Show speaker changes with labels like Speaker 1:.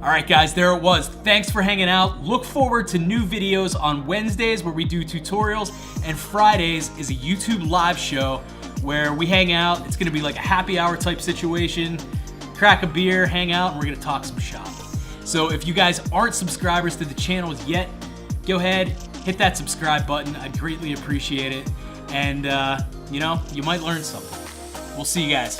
Speaker 1: Alright guys, there it was. Thanks for hanging out. Look forward to new videos on Wednesdays where we do tutorials, and Fridays is a YouTube live show where we hang out. It's gonna be like a happy hour type situation. Crack a beer, hang out, and we're gonna talk some shop. So if you guys aren't subscribers to the channel yet, go ahead, hit that subscribe button. I'd greatly appreciate it. And you know, you might learn something. We'll see you guys.